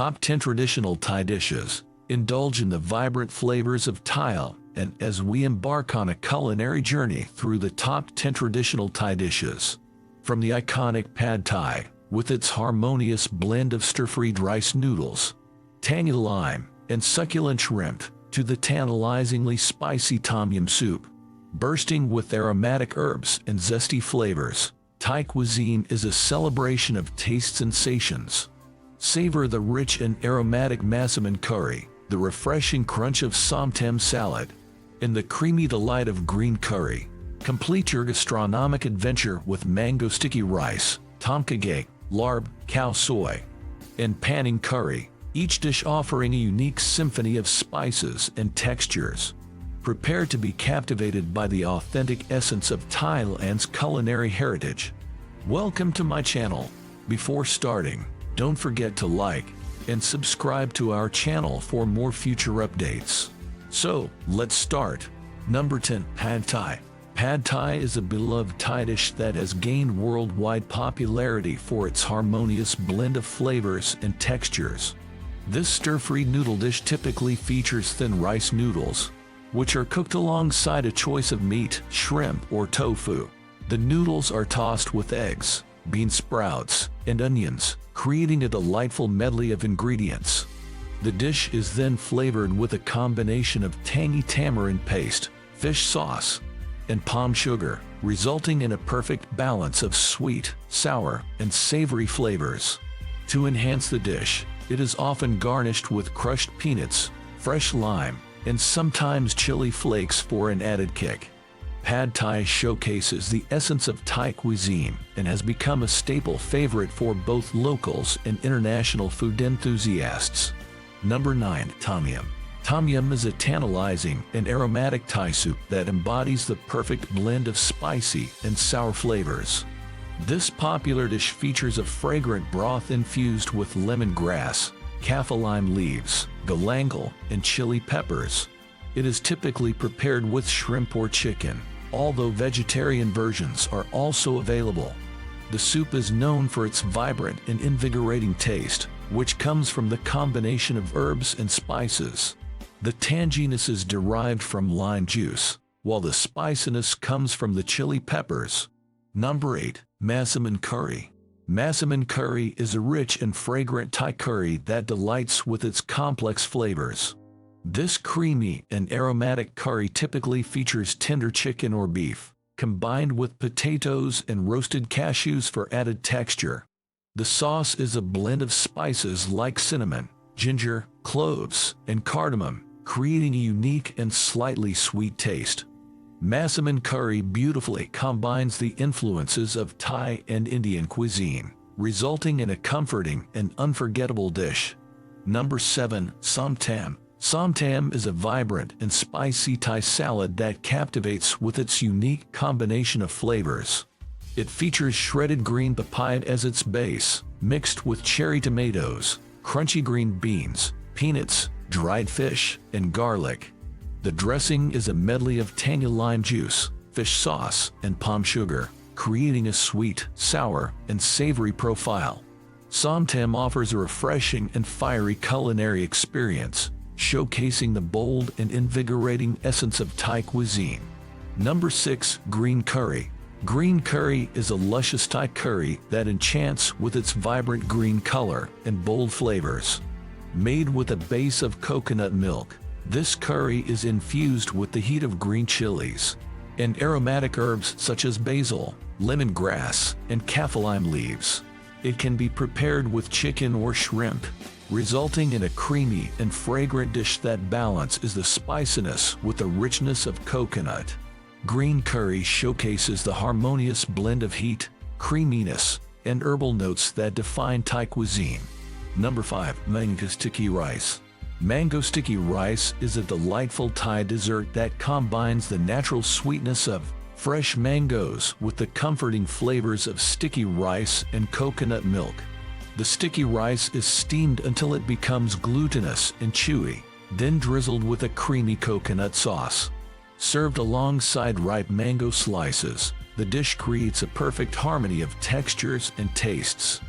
Top 10 Traditional Thai Dishes. Indulge in the vibrant flavors of Thailand, and as we embark on a culinary journey through the top 10 traditional Thai dishes. From the iconic Pad Thai, with its harmonious blend of stir-fried rice noodles, tangy lime, and succulent shrimp, to the tantalizingly spicy tom yum soup, bursting with aromatic herbs and zesty flavors. Thai cuisine is a celebration of taste sensations. Savor the rich and aromatic massaman curry, the refreshing crunch of somtam salad, and the creamy delight of green curry. Complete your gastronomic adventure with mango sticky rice, tom kha gai, larb, cow soy, and panang curry, each dish offering a unique symphony of spices and textures. Prepare to be captivated by the authentic essence of Thailand's culinary heritage. Welcome to my channel. Before starting, don't forget to like and subscribe to our channel for more future updates. So, let's start. Number 10. Pad Thai. Pad Thai is a beloved Thai dish that has gained worldwide popularity for its harmonious blend of flavors and textures. This stir-fried noodle dish typically features thin rice noodles, which are cooked alongside a choice of meat, shrimp, or tofu. The noodles are tossed with eggs, bean sprouts, and onions, creating a delightful medley of ingredients. The dish is then flavored with a combination of tangy tamarind paste, fish sauce, and palm sugar, resulting in a perfect balance of sweet, sour, and savory flavors. To enhance the dish, it is often garnished with crushed peanuts, fresh lime, and sometimes chili flakes for an added kick. Pad Thai showcases the essence of Thai cuisine and has become a staple favorite for both locals and international food enthusiasts. Number 9. Tom Yum. Tom Yum is a tantalizing and aromatic Thai soup that embodies the perfect blend of spicy and sour flavors. This popular dish features a fragrant broth infused with lemongrass, kaffir lime leaves, galangal, and chili peppers. It is typically prepared with shrimp or chicken, although vegetarian versions are also available. The soup is known for its vibrant and invigorating taste, which comes from the combination of herbs and spices. The tanginess is derived from lime juice, while the spiciness comes from the chili peppers. Number 8. Massaman Curry. Massaman curry is a rich and fragrant Thai curry that delights with its complex flavors. This creamy and aromatic curry typically features tender chicken or beef, combined with potatoes and roasted cashews for added texture. The sauce is a blend of spices like cinnamon, ginger, cloves, and cardamom, creating a unique and slightly sweet taste. Massaman curry beautifully combines the influences of Thai and Indian cuisine, resulting in a comforting and unforgettable dish. Number 7. Somtam. Somtam is a vibrant and spicy Thai salad that captivates with its unique combination of flavors. It features shredded green papaya as its base, mixed with cherry tomatoes, crunchy green beans, peanuts, dried fish, and garlic. The dressing is a medley of tangy lime juice, fish sauce, and palm sugar, creating a sweet, sour, and savory profile. Somtam offers a refreshing and fiery culinary experience, showcasing the bold and invigorating essence of Thai cuisine. Number 6. Green Curry. Green curry is a luscious Thai curry that enchants with its vibrant green color and bold flavors. Made with a base of coconut milk, this curry is infused with the heat of green chilies and aromatic herbs such as basil, lemongrass, and kaffir lime leaves. It can be prepared with chicken or shrimp, resulting in a creamy and fragrant dish that balances the spiciness with the richness of coconut. Green curry showcases the harmonious blend of heat, creaminess, and herbal notes that define Thai cuisine. Number 5. Mango Sticky Rice. Mango sticky rice is a delightful Thai dessert that combines the natural sweetness of fresh mangoes with the comforting flavors of sticky rice and coconut milk. The sticky rice is steamed until it becomes glutinous and chewy, then drizzled with a creamy coconut sauce. Served alongside ripe mango slices, the dish creates a perfect harmony of textures and tastes.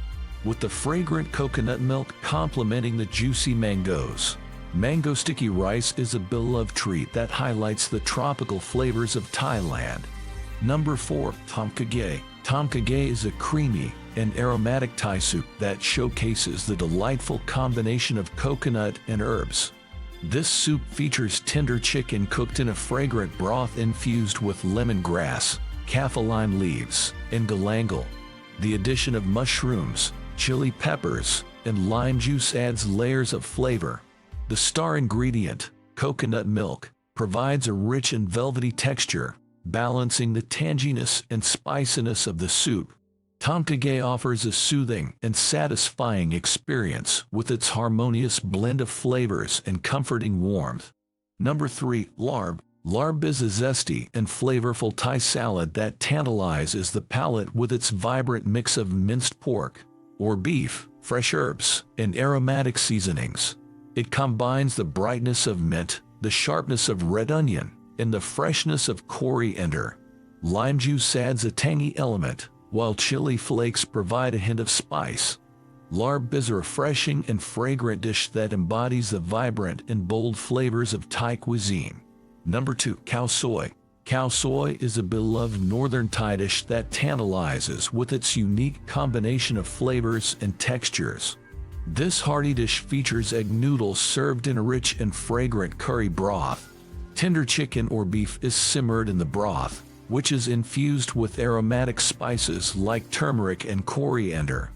with the fragrant coconut milk complementing the juicy mangoes. Mango sticky rice is a beloved treat that highlights the tropical flavors of Thailand. Number 4. Tom Kha Gai. Tom Kha Gai is a creamy and aromatic Thai soup that showcases the delightful combination of coconut and herbs. This soup features tender chicken cooked in a fragrant broth infused with lemongrass, kaffir lime leaves, and galangal. The addition of mushrooms, chili peppers, and lime juice adds layers of flavor. The star ingredient, coconut milk, provides a rich and velvety texture, balancing the tanginess and spiciness of the soup. Tom Kha Gai offers a soothing and satisfying experience with its harmonious blend of flavors and comforting warmth. Number 3. Larb. Larb is a zesty and flavorful Thai salad that tantalizes the palate with its vibrant mix of minced pork or beef, fresh herbs, and aromatic seasonings. It combines the brightness of mint, the sharpness of red onion, and the freshness of coriander. Lime juice adds a tangy element, while chili flakes provide a hint of spice. Larb is a refreshing and fragrant dish that embodies the vibrant and bold flavors of Thai cuisine. Number 2. Khao Soi. Khao Soi is a beloved northern Thai dish that tantalizes with its unique combination of flavors and textures. This hearty dish features egg noodles served in a rich and fragrant curry broth. Tender chicken or beef is simmered in the broth, which is infused with aromatic spices like turmeric and coriander.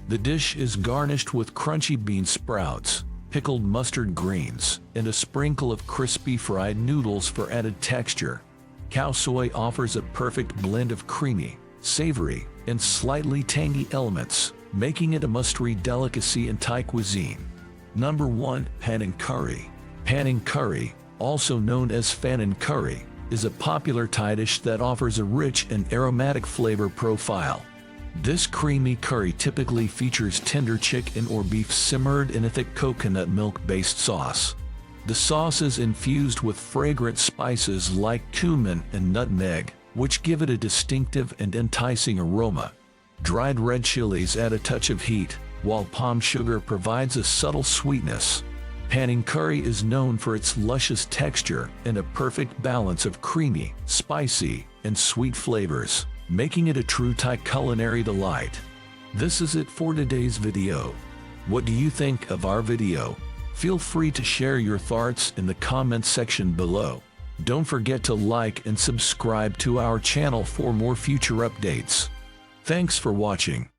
The dish is garnished with crunchy bean sprouts, pickled mustard greens, and a sprinkle of crispy fried noodles for added texture. Khao Soi offers a perfect blend of creamy, savory, and slightly tangy elements, making it a must-read delicacy in Thai cuisine. Number 1. Panang Curry. Panang Curry, also known as Phanan Curry, is a popular Thai dish that offers a rich and aromatic flavor profile. This creamy curry typically features tender chicken or beef simmered in a thick coconut milk-based sauce. The sauce is infused with fragrant spices like cumin and nutmeg, which give it a distinctive and enticing aroma. Dried red chilies add a touch of heat, while palm sugar provides a subtle sweetness. Panang Curry is known for its luscious texture and a perfect balance of creamy, spicy, and sweet flavors, making it a true Thai culinary delight. This is it for today's video. What do you think of our video? Feel free to share your thoughts in the comments section below. Don't forget to like and subscribe to our channel for more future updates. Thanks for watching.